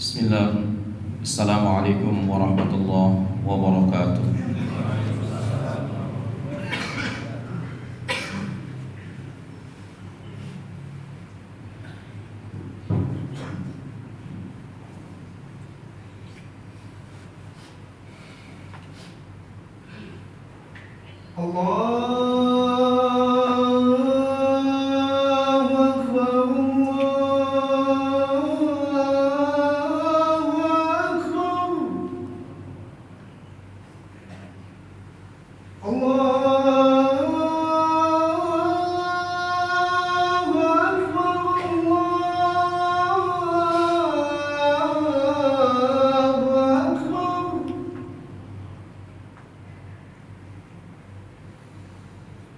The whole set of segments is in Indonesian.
Bismillah. Assalamualaikum warahmatullahi wabarakatuh.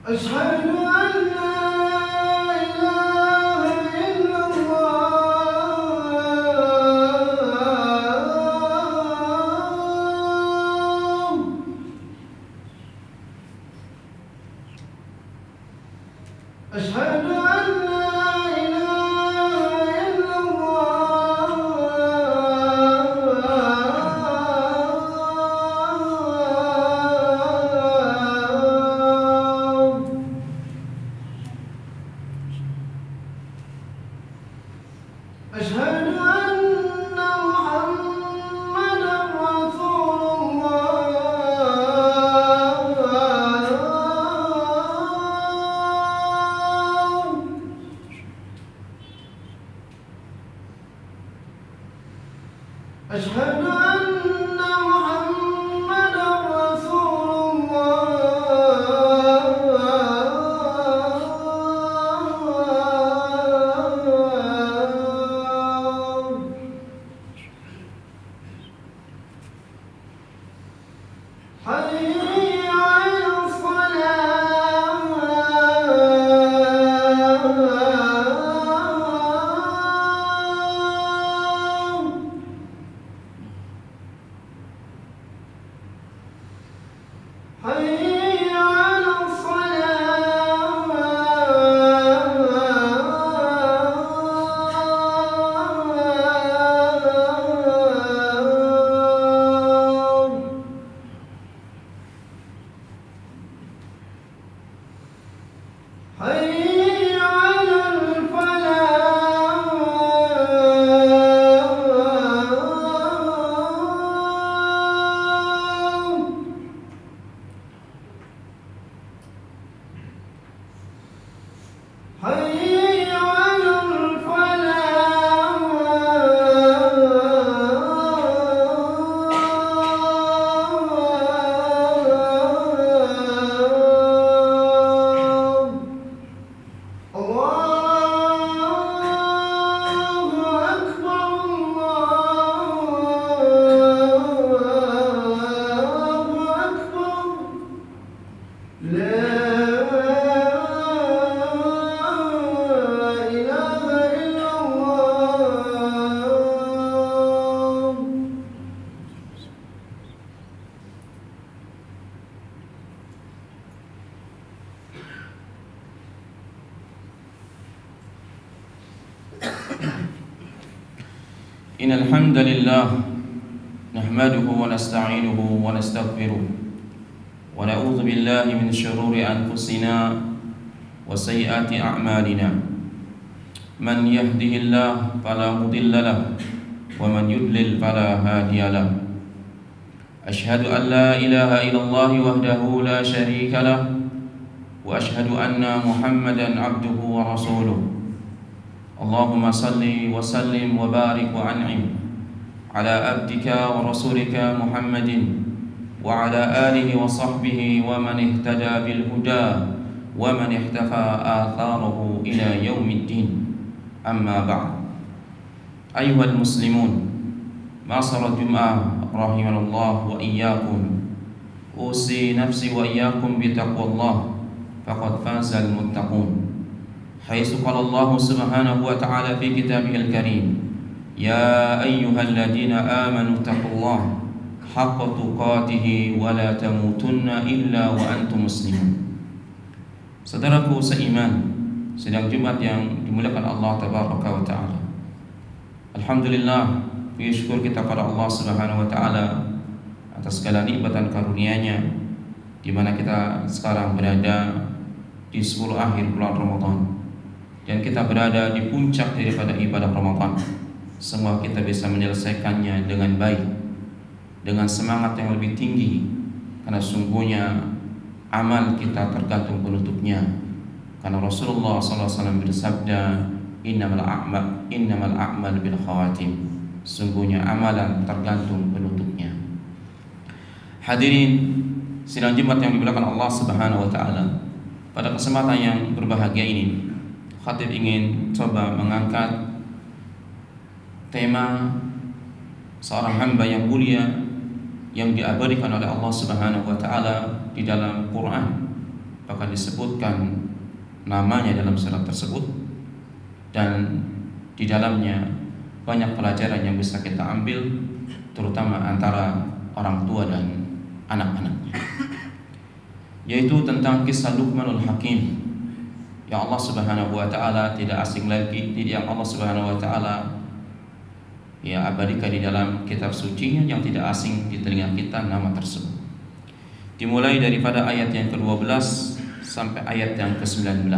أشهد أن لا إله إلا الله. أشهد أن لا إله إلا الله. أشهد أن محمدا رسول الله. أشهد أن محمدا رسول الله. حي على الصلاة. حي على الصلاة. حي على الفلاح. حي على الفلاح. الله أكبر. الله أكبر. لا إله إلا الله. Innal hamdalillah nahmaduhu wa nasta'inuhu wa nastaghfiruh wa na'udzu billahi min shururi anfusina wa sayyiati a'malina. Man yahdihillahu fala mudilla lahu wa man yudlil fala hadiya lahu. Ashhadu an la ilaha illallah wahdahu la syarika lahu wa ashhadu anna Muhammadan abduhu wa rasuluh. Allahumma salli wa sallim wa barik wa an'im ala abdika wa rasulika Muhammadin wa ala alihi wa sahbihi wa man ihtada bil huda wa man ihtafa atharahu ila yaumiddin. Amma ba'd. Ayyuhal muslimun, ma'asyaral jum'ah rahimanallah wa iyyakum. Usi nafsi wa iyyakum bi taqwallah faqad fazal muttaqun. حيث قال الله سبحانه وتعالى في كتابه الكريم: يا أيها الذين آمنوا اتقوا الله حق تقاته ولا تموتن إلا وأنتم مسلمون. Saudaraku seiman, sedang Jumat yang dimuliakan Allah Tabaraka wa Ta'ala, alhamdulillah puji syukur kita pada Allah Subhanahu wa taala atas segala nikmat dan karunia-Nya, di mana kita sekarang berada di 10 akhir bulan Ramadan dan kita berada di puncak daripada ibadah Ramadan. Semua kita bisa menyelesaikannya dengan baik, dengan semangat yang lebih tinggi, karena sungguhnya amal kita tergantung penutupnya. Karena Rasulullah SAW bersabda, innamal a'mal bil khawatim. Sungguhnya amalan tergantung penutupnya. Hadirin sidang Jumat yang dimuliakan Allah Subhanahu wa taala, pada kesempatan yang berbahagia ini, khatib ingin coba mengangkat tema seorang hamba yang mulia yang diabadikan oleh Allah Subhanahu wa taala di dalam Quran. Bahkan disebutkan namanya dalam surat tersebut, dan di dalamnya banyak pelajaran yang bisa kita ambil, terutama antara orang tua dan anak-anaknya, yaitu tentang kisah Luqmanul Hakim yang Allah Subhanahu wa taala tidak asing lagi, yang Allah Subhanahu wa taala ya abadikan di dalam kitab sucinya yang tidak asing di telinga kita nama tersebut. Dimulai daripada ayat yang ke-12 sampai ayat yang ke-19.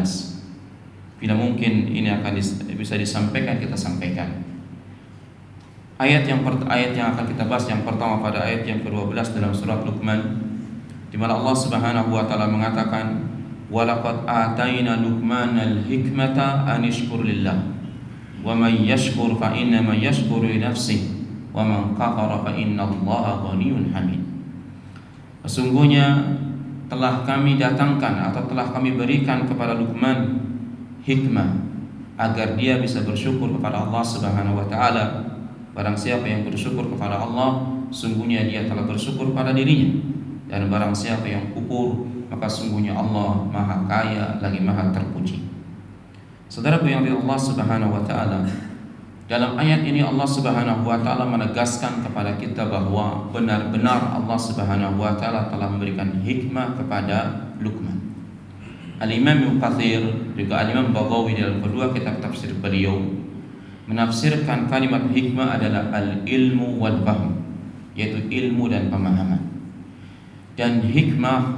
Bila mungkin ini akan bisa disampaikan, kita sampaikan. Ayat yang akan kita bahas yang pertama pada ayat yang ke-12 dalam surat Luqman, di mana Allah Subhanahu wa taala mengatakan, "Walaqad atayna Luqmanal hikmata an yashkur lillah, wa may yashkur fa inna ma yashkuru li nafsihi, wa man kafara fa innallaha ghaniyyun hamid." Sesungguhnya telah kami datangkan atau telah kami berikan kepada Luqman hikmah agar dia bisa bersyukur kepada Allah Subhanahu wa taala. Barang siapa yang bersyukur kepada Allah, sungguhnya dia telah bersyukur pada dirinya. Dan barang siapa yang kufur, maka sungguhnya Allah Maha Kaya lagi Maha Terpuji. Saudaraku yang dirahmati Allah Subhanahu wa taala, dalam ayat ini Allah Subhanahu wa taala menegaskan kepada kita bahwa benar-benar Allah Subhanahu wa taala telah memberikan hikmah kepada Luqman. Al-Imam Ibnu Katsir juga Al-Imam Baghawi dalam kedua kitab tafsir beliau menafsirkan kalimat hikmah adalah al-ilmu wal fahm, yaitu ilmu dan pemahaman. Dan hikmah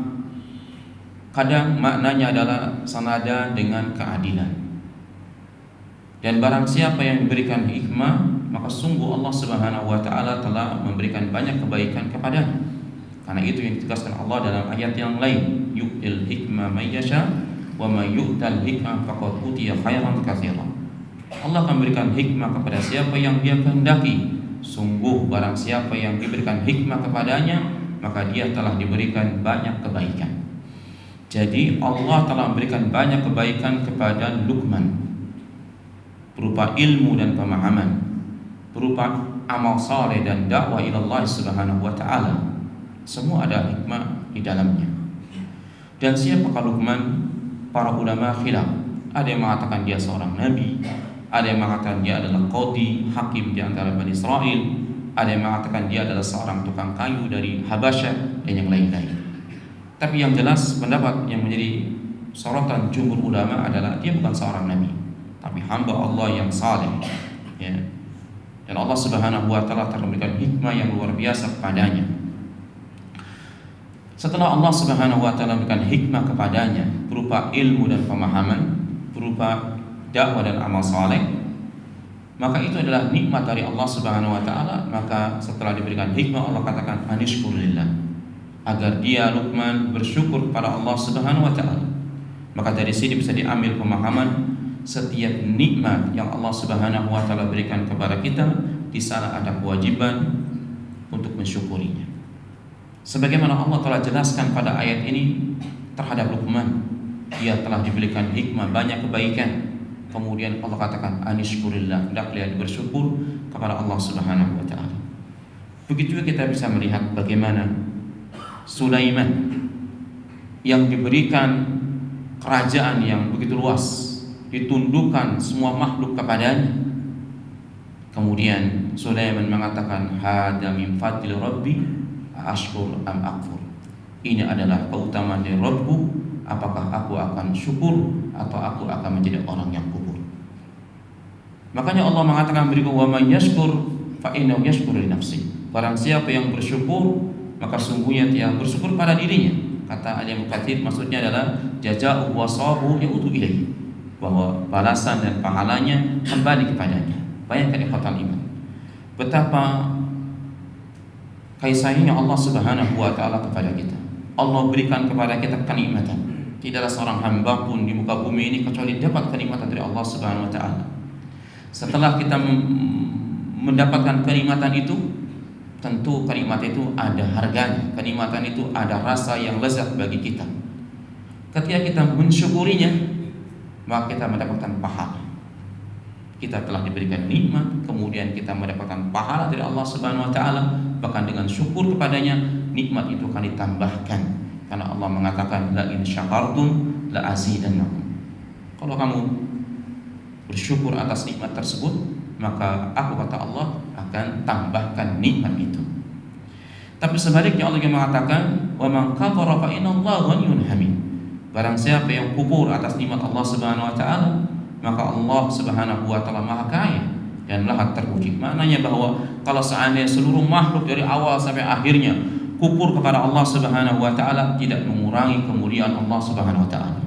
kadang maknanya adalah senada dengan keadilan. Dan barang siapa yang diberikan hikmah, maka sungguh Allah Subhanahu wa taala telah memberikan banyak kebaikan kepadanya. Karena itu yang ditegaskan Allah dalam ayat yang lain, yu'til hikmah may yasha wa may yu'tal hikmah faqad utiya khairan katsiran. Allah akan memberikan hikmah kepada siapa yang Dia kehendaki. Sungguh barang siapa yang diberikan hikmah kepadanya, maka dia telah diberikan banyak kebaikan. Jadi Allah telah memberikan banyak kebaikan kepada Luqman, berupa ilmu dan pemahaman, berupa amal saleh dan dakwah ila Allah Subhanahu wa taala. Semua ada hikmah di dalamnya. Dan siapakah Luqman? Para ulama khilaf. Ada yang mengatakan dia seorang nabi, ada yang mengatakan dia adalah qadi, hakim di antara Bani Israel, ada yang mengatakan dia adalah seorang tukang kayu dari Habasyah, dan yang lain-lain. Tapi yang jelas pendapat yang menjadi sorotan jumhur ulama adalah dia bukan seorang nabi, tapi hamba Allah yang saleh, ya. Dan Allah Subhanahu wa taala telah memberikan hikmah yang luar biasa kepadanya. Setelah Allah Subhanahu wa taala memberikan hikmah kepadanya berupa ilmu dan pemahaman, berupa dakwah dan amal saleh, maka itu adalah nikmat dari Allah Subhanahu wa taala. Maka setelah diberikan hikmah, Allah katakan anishkurillah, agar dia Luqman bersyukur kepada Allah Subhanahu wa taala. Maka dari sini bisa diambil pemahaman setiap nikmat yang Allah Subhanahu wa taala berikan kepada kita, di sana ada kewajiban untuk mensyukurinya. Sebagaimana Allah telah jelaskan pada ayat ini terhadap Luqman, dia telah diberikan hikmah, banyak kebaikan. Kemudian Allah katakan anishkurillah, hendaklah bersyukur kepada Allah Subhanahu wa taala. Begitu juga kita bisa melihat bagaimana Sulaiman yang diberikan kerajaan yang begitu luas, ditundukkan semua makhluk kepadanya. Kemudian Sulaiman mengatakan, hada min fadli rabbi ashkur am akfur. Ini adalah keutamaan dari Rabbku, apakah aku akan syukur atau aku akan menjadi orang yang kufur. Makanya Allah mengatakan berikut, wa may yashkur fa innahu yashkuru li nafsi. Barang siapa yang bersyukur, maka sungguhnya dia bersyukur pada dirinya. Kata Al-Imam Katsir, maksudnya adalah jazaa'u wa sawabu yaudu ilaihi, bahwa balasan dan pahalanya kembali kepadanya. Bayangkan ikhwatal iman, betapa kasih sayangnya Allah Subhanahu wa taala kepada kita. Allah berikan kepada kita kenikmatan. Tidaklah seorang hamba pun di muka bumi ini kecuali dapat kenikmatan dari Allah Subhanahu wa taala. Setelah kita mendapatkan kenikmatan itu, tentu kenikmatan itu ada harganya. Kenikmatan itu ada rasa yang lezat bagi kita. Ketika kita mensyukurinya, maka kita mendapatkan pahala. Kita telah diberikan nikmat, kemudian kita mendapatkan pahala dari Allah Subhanahu wa taala. Bahkan dengan syukur kepadanya, nikmat itu akan ditambahkan. Karena Allah mengatakan, la in syakartum la azidannakum. Kalau kamu bersyukur atas nikmat tersebut, maka aku, kata Allah, akan tambahkan nikmat itu. Tapi sebaliknya Allah yang mengatakan, wa man kafara fa innallaha ghaniyyun hamid. Barang siapa yang kufur atas nikmat Allah Subhanahu wa taala, maka Allah Subhanahu wa taala Maha Kaya dan Maha terpuji. Maknanya bahwa kalau seandainya seluruh makhluk dari awal sampai akhirnya kufur kepada Allah Subhanahu wa taala, tidak mengurangi kemuliaan Allah Subhanahu wa taala,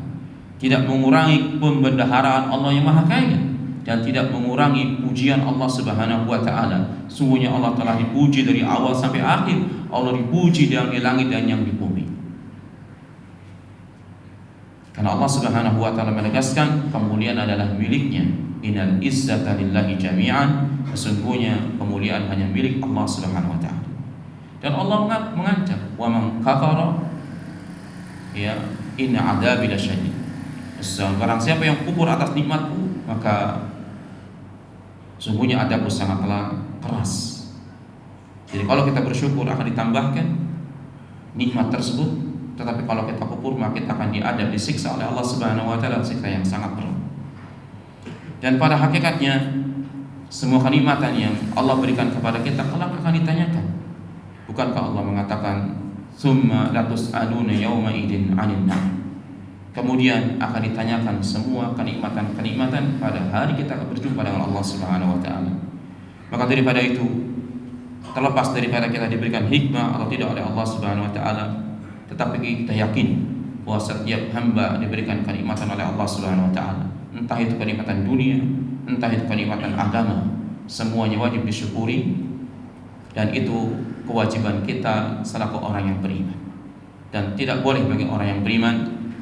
tidak mengurangi pembendaharaan Allah yang Maha Kaya, dan tidak mengurangi pujian Allah Subhanahu wa taala. Sungguhnya Allah telah dipuji dari awal sampai akhir. Allah dipuji yang di langit dan yang di bumi. Karena Allah Subhanahu wa taala menegaskan kemuliaan adalah miliknya. Innal izzata lillahi jami'an. Sesungguhnya kemuliaan hanya milik Allah Subhanahu wa taala. Dan Allah mengancam, wa man kafara ya inna adzabi lasyadid. Barang siapa yang kufur atas nikmatku, maka sungguhnya adabku sangatlah keras. Jadi kalau kita bersyukur akan ditambahkan nikmat tersebut, tetapi kalau kita kufur maka kita akan diadab, disiksa oleh Allah Subhanahu wa taala, siksa yang sangat berat. Dan pada hakikatnya semua kenikmatan yang Allah berikan kepada kita kelak akan ditanyakan. Bukankah Allah mengatakan, "Tsumma latus'aluna yawma idzin 'anil na'im." Kemudian akan ditanyakan semua kenikmatan-kenikmatan pada hari kita berjumpa dengan Allah Subhanahu wa taala. Maka daripada itu, terlepas daripada kita diberikan hikmah atau tidak oleh Allah Subhanahu wa taala, tetapi kita yakin bahwa setiap hamba diberikan kenikmatan oleh Allah Subhanahu wa taala. Entah itu kenikmatan dunia, entah itu kenikmatan agama, semuanya wajib disyukuri, dan itu kewajiban kita selaku orang yang beriman. Dan tidak boleh bagi orang yang beriman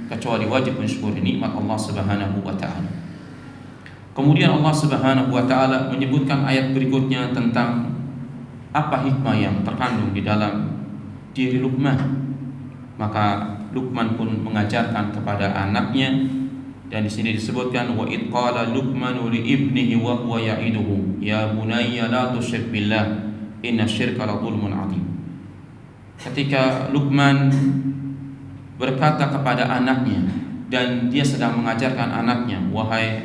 kecuali wajib mensyukuri nikmat Allah Subhanahu wa taala. Kemudian Allah Subhanahu wa taala menyebutkan ayat berikutnya tentang apa hikmah yang terkandung di dalam diri Luqman. Maka Luqman pun mengajarkan kepada anaknya, dan di sini disebutkan, wa id qala Luqmanu li ibnihi wa huwa ya'iduhu ya bunayya la tusyrik billah inna syirka la dzulmun 'adzim. Ketika Luqman berkata kepada anaknya, dan dia sedang mengajarkan anaknya, wahai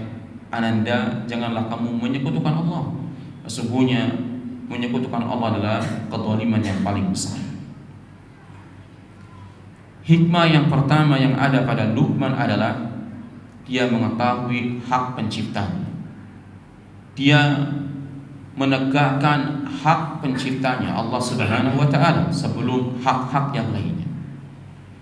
ananda, janganlah kamu menyekutukan Allah. Sesungguhnya menyekutukan Allah adalah kezaliman yang paling besar. Hikmah yang pertama yang ada pada Luqman adalah dia mengetahui hak penciptanya. Dia menegakkan hak penciptanya Allah Subhanahu wa taala sebelum hak-hak yang lainnya.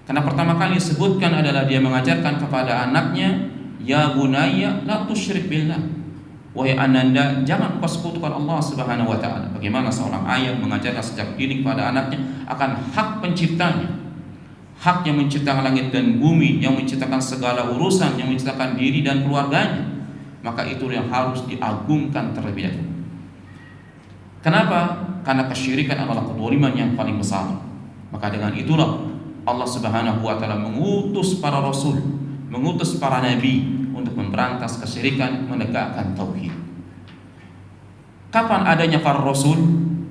Karena pertama kali disebutkan adalah dia mengajarkan kepada anaknya, ya bunayya la tusyrik billah. Wahai ananda, jangan kau sekutukan Allah Subhanahu wa taala. Bagaimana seorang ayah mengajarkan sejak dini kepada anaknya akan hak penciptanya. Hak yang menciptakan langit dan bumi, yang menciptakan segala urusan, yang menciptakan diri dan keluarganya. Maka itu yang harus diagungkan terlebih dahulu. Kenapa? Karena kesyirikan adalah kezaliman yang paling besar. Maka dengan itulah Allah Subhanahu wa taala mengutus para rasul, mengutus para nabi untuk memberantas kesyirikan, menegakkan tauhid. Kapan adanya para rasul?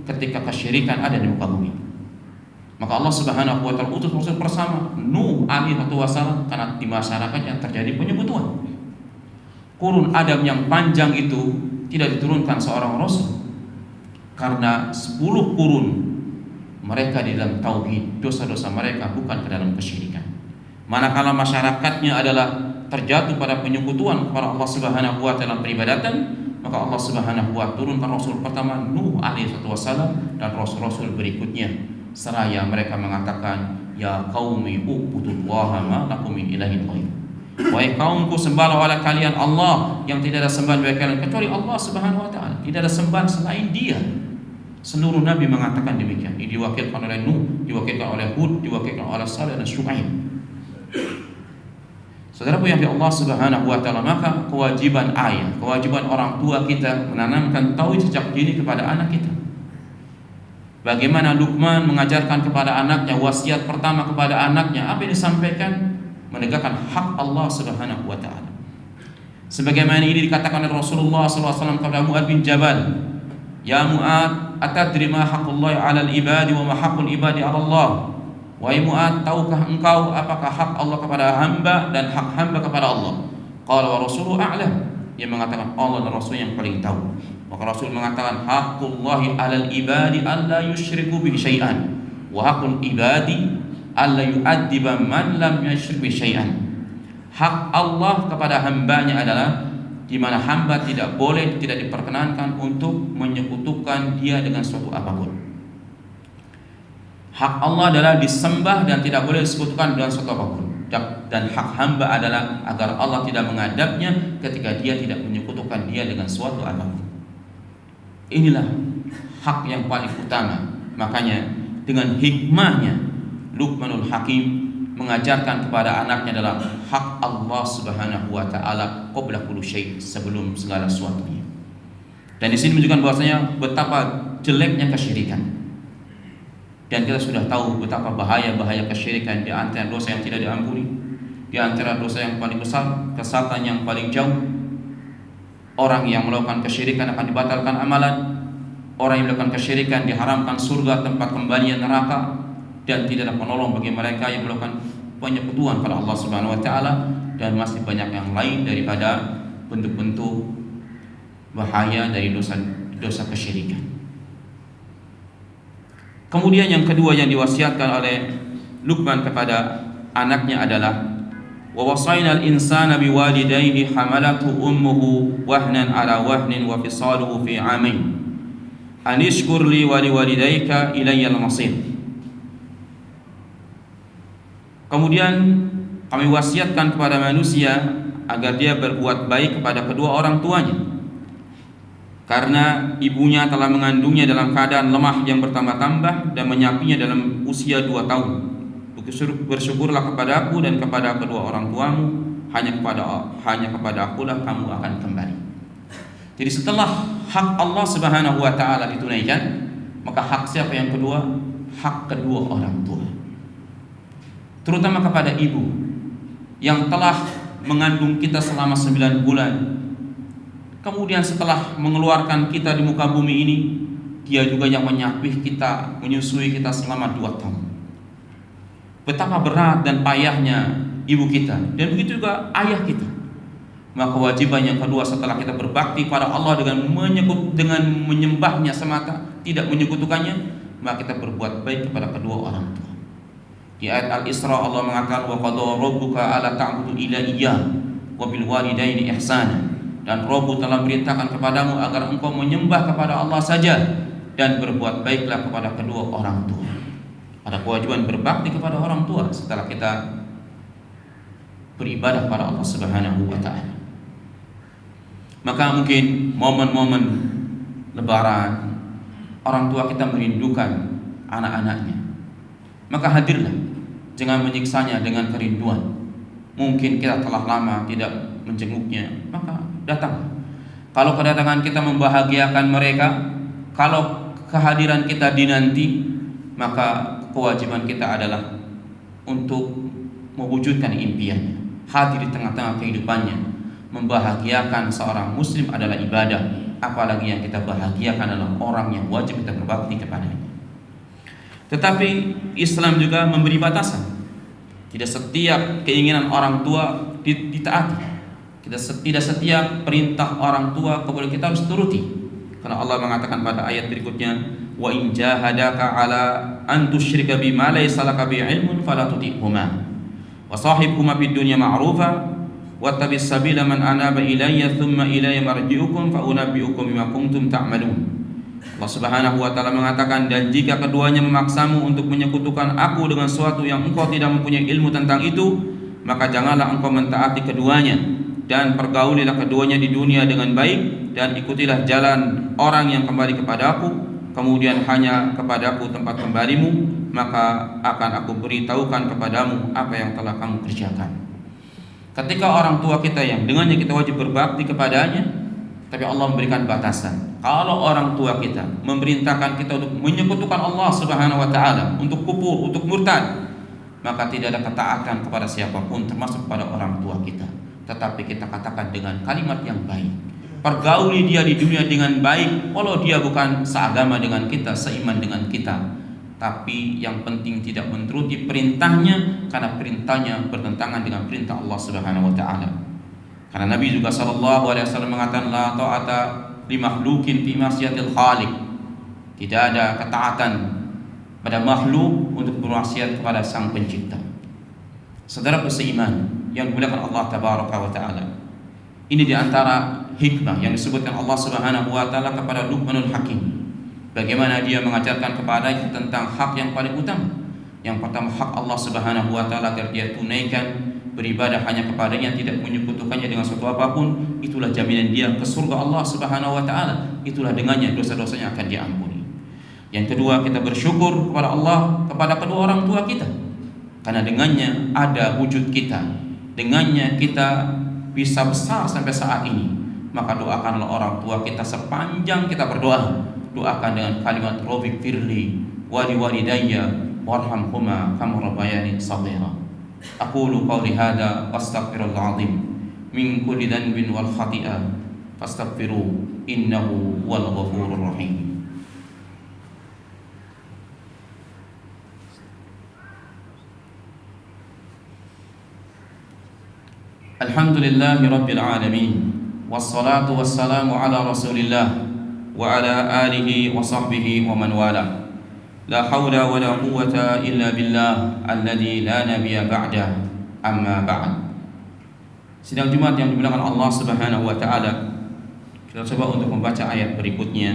Ketika kesyirikan ada di muka bumi. Maka Allah Subhanahu wa taala utus rasul bersama Nuh alaihi wasallam, karena di masyarakatnya terjadi penyekutuan. Kurun Adam yang panjang itu tidak diturunkan seorang rasul, karena 10 kurun mereka di dalam tauhid, dosa-dosa mereka bukan ke dalam kesyirikan. Manakala masyarakatnya adalah terjatuh pada penyekutuan kepada Allah Subhanahu wa taala peribadatan, maka Allah Subhanahu wa turunkan Rasul pertama Nuh alaihi wassalam dan Rasul-Rasul berikutnya, seraya mereka mengatakan, ya qaumi ubudullaha ma lakum min ilahin ghair. Wahai kaumku, sembahlah oleh kalian Allah yang tidak ada sembahan bagi kalian kecuali Allah Subhanahu wa taala. Tidak ada sembahan selain Dia. Seluruh nabi mengatakan demikian. Ini diwakilkan oleh Nuh, diwakilkan oleh Hud, diwakilkan oleh Saleh dan Syuaib. Saudaraku yang Allah Subhanahu wa taala, maka kewajiban ayah, kewajiban orang tua kita menanamkan tauhid sejak dini kepada anak kita. Bagaimana Luqman mengajarkan kepada anaknya, wasiat pertama kepada anaknya, apa yang disampaikan? Menegakkan hak Allah Subhanahu wa taala. Sebagaimana ini dikatakan oleh Rasulullah SAW kepada Mu'ad bin Jabal, ya Mu'ad, atadri ma haqqullahi 'alal ibadi wa ma haqqul ibadi 'ala Allah? Wahai Mu'ad, tahukah engkau apakah hak Allah kepada hamba dan hak hamba kepada Allah? Qala wa rasuluhu a'lam. Dia mengatakan Allah dan Rasul yang paling tahu. Maka Rasul mengatakan haqqullahi 'alal ibadi alla yusyriku bihi syai'an wa haqqul ibadi alla yu'addiba man lam yusyrik bihi syai'an. Hak Allah kepada hambanya adalah di mana hamba tidak boleh, tidak diperkenankan untuk menyekutukan Dia dengan suatu apapun. Hak Allah adalah disembah dan tidak boleh disekutukan dengan suatu apapun. Dan hak hamba adalah agar Allah tidak mengadabnya ketika dia tidak menyekutukan Dia dengan suatu apapun. Inilah hak yang paling utama. Makanya dengan hikmahnya Luqmanul Hakim mengajarkan kepada anaknya adalah hak Allah Subhanahu wa taala qabla kulli syai', sebelum segala sesuatunya. Dan di sini menunjukkan bahwasanya betapa jeleknya kesyirikan. Dan kita sudah tahu betapa bahaya kesyirikan, di antara dosa yang tidak diampuni, di antara dosa yang paling besar, kesatan yang paling jauh. Orang yang melakukan kesyirikan akan dibatalkan amalan. Orang yang melakukan kesyirikan diharamkan surga, tempat kembalinya neraka, dan tidak ada penolong bagi mereka yang melakukan penyekutuan pada Allah Subhanahu wa taala. Dan masih banyak yang lain daripada bentuk-bentuk bahaya dari dosa kesyirikan. Kemudian yang kedua yang diwasiatkan oleh Luqman kepada anaknya adalah wa wasainal insana biwalidayhi hamalathu ummuhu wahnan ala wahnin wa fisaluhu fi 'amain an ishkur li wa liwalidayka ilayyal masir. Kemudian kami wasiatkan kepada manusia agar dia berbuat baik kepada kedua orang tuanya, karena ibunya telah mengandungnya dalam keadaan lemah yang bertambah-tambah dan menyapinya dalam usia 2 tahun. Bersyukurlah kepada aku dan kepada kedua orang tuamu, hanya kepada akulah kamu akan kembali. Jadi setelah hak Allah Subhanahu wa taala ditunaikan, maka hak siapa yang kedua? Hak kedua orang tua. Terutama kepada ibu yang telah mengandung kita selama 9 bulan. Kemudian setelah mengeluarkan kita di muka bumi ini, Dia juga yang menyapih kita, menyusui kita selama 2 tahun. Betapa berat dan payahnya ibu kita, dan begitu juga ayah kita. Maka kewajiban yang kedua setelah kita berbakti pada Allah dengan menyembahnya semata, tidak menyekutukannya, maka kita berbuat baik kepada kedua orang tua. Di ayat Al-Isra Allah mengatakan wa qadara rabbuka alla ta'budu illa iyyah wa bil walidaini ihsana. Dan Rabbu telah merintahkan kepadamu agar engkau menyembah kepada Allah saja dan berbuat baiklah kepada kedua orang tua. Ada kewajiban berbakti kepada orang tua setelah kita beribadah pada Allah Subhanahu wa taala. Maka mungkin momen-momen lebaran orang tua kita merindukan anak-anaknya. Maka hadirlah, jangan menyiksanya dengan kerinduan. Mungkin kita telah lama tidak menjenguknya, maka datang. Kalau kedatangan kita membahagiakan mereka, kalau kehadiran kita dinanti, maka kewajiban kita adalah untuk mewujudkan impiannya, hadir di tengah-tengah kehidupannya. Membahagiakan seorang muslim adalah ibadah, apalagi yang kita bahagiakan adalah orang yang wajib kita berbakti kepadanya. Tetapi Islam juga memberi batasan. Tidak setiap keinginan orang tua ditaati. Tidak setiap perintah orang tua kemudian kita harus turuti. Karena Allah mengatakan pada ayat berikutnya, wa in jahadaka ala an tusyrika bima laysa laka bi ilmun fala tuti'huma wa sahibhuma fid dunya ma'rufa Wattabis sabila man anaba ilayya thumma ilayya marji'ukum fa unabbi'ukum bima kuntum ta'malun. Allah Subhanahu wa taala mengatakan, dan jika keduanya memaksamu untuk menyekutukan aku dengan sesuatu yang engkau tidak mempunyai ilmu tentang itu, maka janganlah engkau mentaati keduanya, dan pergaulilah keduanya di dunia dengan baik, dan ikutilah jalan orang yang kembali kepadaku, kemudian hanya kepadaku tempat kembalimu, maka akan aku beritahukan kepadamu apa yang telah kamu kerjakan. Ketika orang tua kita yang dengannya kita wajib berbakti kepadanya, tapi Allah memberikan batasan. Kalau orang tua kita memerintahkan kita untuk menyekutukan Allah Subhanahu wa taala, untuk kufur, untuk murtad, maka tidak ada ketaatan kepada siapapun, termasuk kepada orang tua kita. Tetapi kita katakan dengan kalimat yang baik, pergauli dia di dunia dengan baik, walau dia bukan seagama dengan kita, seiman dengan kita, tapi yang penting tidak menuruti perintahnya, karena perintahnya bertentangan dengan perintah Allah Subhanahu wa taala. Karena Nabi juga sallallahu alaihi wasallam mengatakan, la ta'ata li makhluqin fi ma'siyatil khaliq. Tidak ada ketaatan pada makhluk untuk bermaksiat kepada Sang Pencipta. Saudara seiman yang dimuliakan Allah tabaraka wa taala, ini diantara hikmah yang disebutkan Allah Subhanahu wa taala kepada Luqmanul Hakim. Bagaimana dia mengajarkan kepadanya tentang hak yang paling utama. Yang pertama, hak Allah Subhanahu wa taala agar dia tunaikan, beribadah hanya kepadanya, tidak menyekutukannya dengan sesuatu apapun. Itulah jaminan dia ke surga Allah Subhanahu wa taala. Itulah dengannya dosa-dosanya akan diampuni. Yang kedua, kita bersyukur kepada Allah, kepada kedua orang tua kita, karena dengannya ada wujud kita, dengannya kita bisa besar sampai saat ini. Maka doakanlah orang tua kita sepanjang kita berdoa. Doakan dengan kalimat Rabbi firli wali walidayya warhamhuma kama rabbayani shaghira. Aqulu qawli hadza wastaghfirullahal azim min kulli dhanbin wal khati'ah fastaghfiru innahu wal ghafurur rahim. Alhamdulillahi rabbil alamin, wassalatu wassalamu ala rasulillah wa ala alihi wa sahbihi wa man wala. La hawla wa la quwwata illa billah alladhi la nabiyya ba'da, amma ba'd. Sidang Jumat yang dimuliakan Allah Subhanahu wa taala, kita coba untuk membaca ayat berikutnya,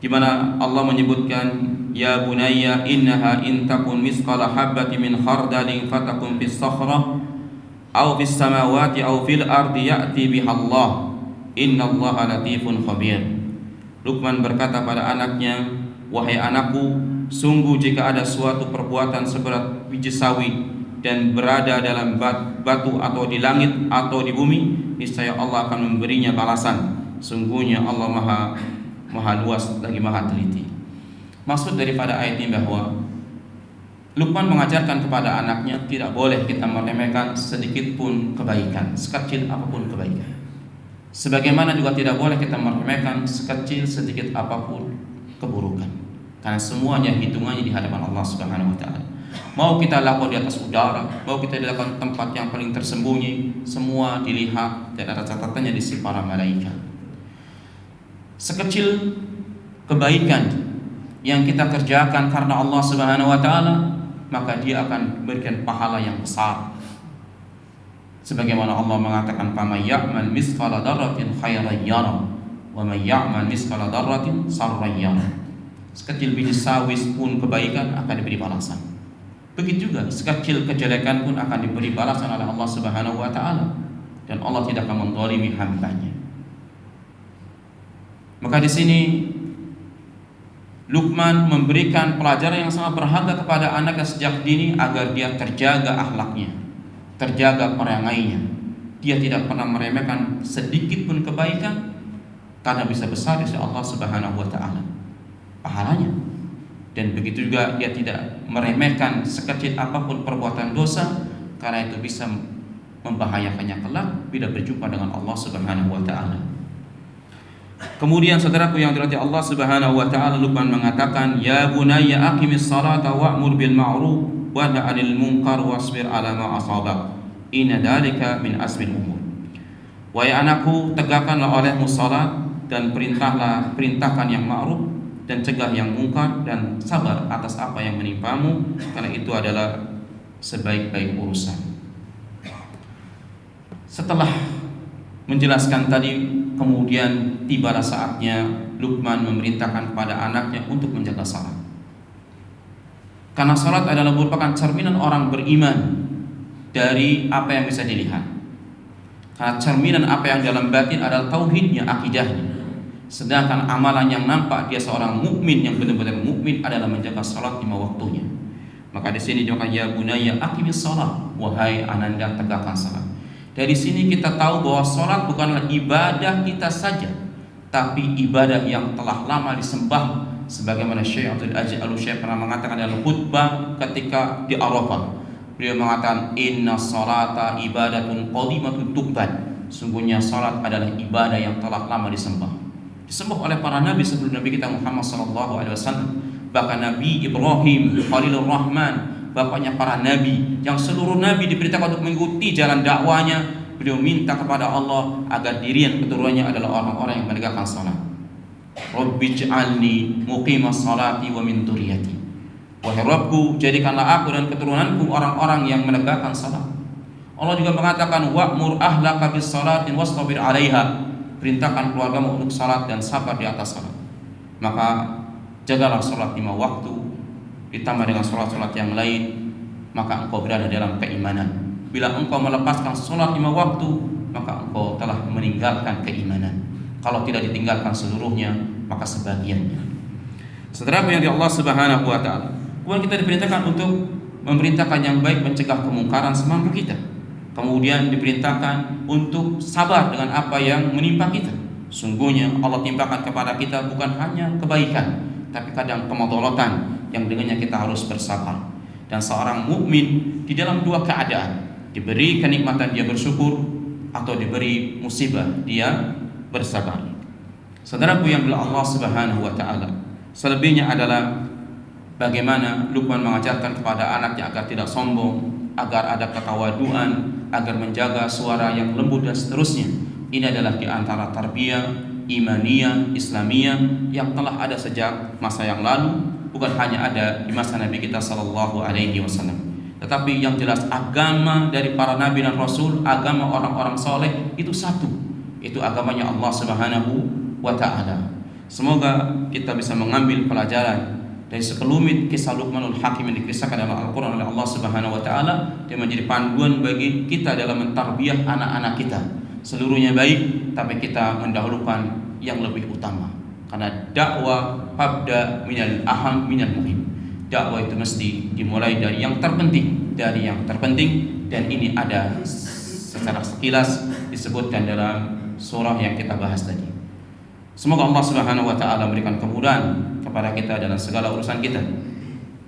di mana Allah menyebutkan, ya bunayya innaha in takun misqala habatin min khardalin fatakun fis sakhrah aw fis samawati aw fil ardi ya'ti biha Allah innallaha latifun khabir. Luqman berkata pada anaknya, wahai anakku, sungguh jika ada suatu perbuatan seberat biji sawi dan berada dalam batu atau di langit atau di bumi, niscaya Allah akan memberinya balasan. Sungguhnya Allah maha luas lagi maha teliti. Maksud daripada ayat ini bahwa Luqman mengajarkan kepada anaknya, tidak boleh kita meremehkan sedikit pun kebaikan, sekecil apapun kebaikan. Sebagaimana juga tidak boleh kita meremehkan sekecil sedikit apapun keburukan, karena semuanya hitungannya di hadapan Allah Subhanahu wa taala. Mau kita lakukan di atas udara, mau kita dilakukan tempat yang paling tersembunyi, semua dilihat dan ada catatannya di sisi para malaikat. Sekecil kebaikan yang kita kerjakan karena Allah Subhanahu wa taala, maka dia akan memberikan pahala yang besar. Sebagaimana Allah mengatakan, "Faman ya'mal mithqala dzarratin khairan yarah, wa man ya'mal mithqala dzarratin sharran yarah." Sekecil biji sawi pun kebaikan akan diberi balasan. Begitu juga sekecil kejelekan pun akan diberi balasan oleh Allah Subhanahu wa taala, dan Allah tidak akan menzalimi hamba-Nya. Maka di sini Luqman memberikan pelajaran yang sangat berharga kepada anaknya sejak dini agar dia terjaga akhlaknya, terjaga perangainya. Dia tidak pernah meremehkan sedikit pun kebaikan, karena bisa besar di sisi Allah Subhanahu wa taala pahalanya. Dan begitu juga dia tidak meremehkan sekecil apapun perbuatan dosa, karena itu bisa membahayakannya kelak bila berjumpa dengan Allah Subhanahu wa taala. Kemudian saudaraku yang dirahmati Allah Subhanahu wa taala, Luqman mengatakan, ya bunayya aqimis salata wa'mur bil ma'ruf wanha 'anil munkar wasbir 'ala ma asabak. Inna dzalika min azmil umur. Wahai anakku, tegakkanlah olehmu salat dan perintahkan yang ma'ruf dan cegah yang mungkar, dan sabar atas apa yang menimpamu, karena itu adalah sebaik-baik urusan. Setelah menjelaskan tadi, kemudian tibalah saatnya Luqman memerintahkan kepada anaknya untuk menjaga salat. Karena salat adalah merupakan cerminan orang beriman dari apa yang bisa dilihat. Karena cerminan apa yang dalam batin adalah tauhidnya, akidahnya. Sedangkan amalan yang nampak dia seorang mukmin yang benar-benar mukmin adalah menjaga salat 5 waktunya. Maka di sini juga ya bunayya aqimis salat, wahai ananda tegakkan salat. Dari sini kita tahu bahwa salat bukanlah ibadah kita saja, tapi ibadah yang telah lama disembah, sebagaimana Syekh Abdul Aziz Al-Syekh pernah mengatakan dalam khutbah ketika di Arafah. Beliau mengatakan inna salata ibadatun qadimatun tuqbal. Sungguhnya salat adalah ibadah yang telah lama disembah. Disembah oleh para nabi sebelum Nabi kita Muhammad sallallahu alaihi wasallam. Bahkan Nabi Ibrahim Khalilur Rahman, bapaknya para nabi, yang seluruh nabi diperintahkan untuk mengikuti jalan dakwanya, beliau minta kepada Allah agar diri dan keturunannya adalah orang-orang yang menegakkan salat. Rabbij'alni muqimas salati wa min dzurriyyati. Wahai Rabbku, jadikanlah aku dan keturunanku orang-orang yang menegakkan salat. Allah juga mengatakan wa'mur ahlaka bis salatin wastabir 'alaiha. Perintahkan keluargamu untuk salat dan sabar di atas salat. Maka jagalah salat 5 waktu ditambah dengan salat-salat yang lain, maka engkau berada dalam keimanan. Bila engkau melepaskan salat 5 waktu, maka engkau telah meninggalkan keimanan. Kalau tidak ditinggalkan seluruhnya, maka sebagiannya. Saudaraku yang di Allah Subhanahu wa taala, kemudian kita diperintahkan untuk memerintahkan yang baik, mencegah kemungkaran semampu kita. Kemudian diperintahkan untuk sabar dengan apa yang menimpa kita. Sungguhnya Allah timpakan kepada kita bukan hanya kebaikan, tapi kadang kemadharatan yang dengannya kita harus bersabar. Dan seorang mukmin di dalam 2 keadaan, diberi kenikmatan dia bersyukur, atau diberi musibah dia bersabar. Saudaraku yang bila Allah Subhanahu wa taala, selebihnya adalah bagaimana Luqman mengajarkan kepada anaknya agar tidak sombong, agar ada ketawaduan, agar menjaga suara yang lembut dan seterusnya. Ini adalah di antara tarbiyah imaniyah, islamiyah yang telah ada sejak masa yang lalu, bukan hanya ada di masa Nabi kita sallallahu alaihi wasallam. Tetapi yang jelas agama dari para nabi dan rasul, agama orang-orang soleh itu satu, itu agamanya Allah Subhanahu wa taala. Semoga kita bisa mengambil pelajaran dari sekelumit kisah Luqmanul Hakim yang dikisahkan dalam Al-Quran oleh Allah Subhanahu wa taala, dan menjadi panduan bagi kita dalam mentarbiyah anak-anak kita. Seluruhnya baik, tapi kita mendahulukan yang lebih utama. Karena dakwah habda minal aham minal muhim. Dakwah itu mesti dimulai dari yang terpenting, dan ini ada secara sekilas disebutkan dalam surah yang kita bahas tadi. Semoga Allah Subhanahu wa taala memberikan kemudahan kepada kita dalam segala urusan kita,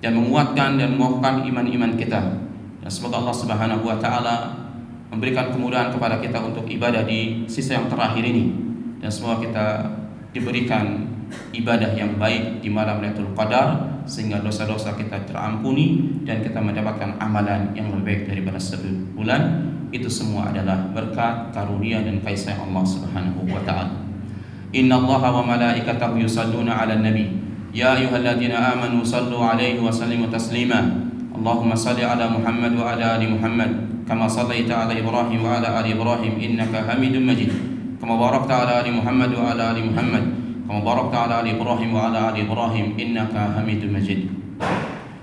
dan menguatkan dan mengokohkan iman-iman kita. Dan semoga Allah Subhanahu wa taala memberikan kemudahan kepada kita untuk ibadah di sisa yang terakhir ini, dan semoga kita diberikan ibadah yang baik di malam Lailatul Qadar, sehingga dosa-dosa kita terampuni dan kita mendapatkan amalan yang lebih baik daripada sebulan. Itu semua adalah berkat, karunia dan kasih Allah Subhanahu wa taala. Innallaha wa malaikatahu yusalluna 'alan nabi ya ayyuhalladzina amanu sallu 'alaihi wa sallimu taslima. Allahumma salli 'ala Muhammad wa 'ala ali Muhammad kama sallaita 'ala Ibrahim wa 'ala ali Ibrahim innaka Hamidum Majid. Kama barakta 'ala ali Muhammad wa 'ala ali Muhammad kama barakta 'ala ali Ibrahim wa 'ala ali Ibrahim innaka Hamidum Majid.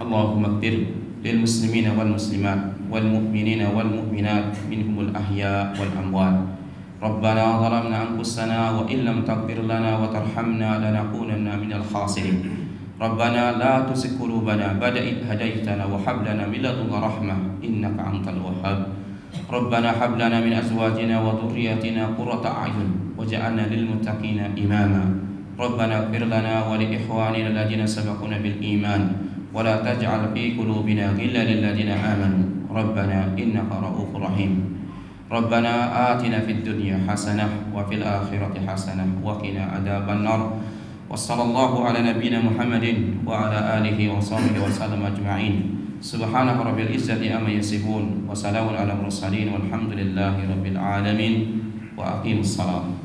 Allahumma ighfir lil muslimina wal muslimat wal mu'minina wal mu'minat minhumul ahya wal amwat. Rabbana zalamna anfusana wa illam taghfir lana wa tarhamna lanakunanna minal khasirin. Rabbana la tuzigh qulubana ba'da idh hadaytana wa hab lana min ladunka rahmah innaka antal wahhab. Rabbana hab lana min azwajina wa dhurriyyatina qurrata a'yun waj'alna lil muttaqina imama. Rabbana ighfir lana wa li ikhwanina alladhina sabaquna bil iman wa la taj'al fi qulubina ghillan lil ladzina amanu. Rabbana innaka ra'ufur rahim. Rabbana atina fid dunya hasanah wa fil akhirati hasanah wa qina adzaban nar. Wassallallahu ala nabiyyina Muhammadin wa ala alihi wa sahbihi wa sallam ajma'in. Subhana rabbil izzati amma yasifun wa salamun ala mursalin walhamdulillahi rabbil alamin. Wa aqimus salam.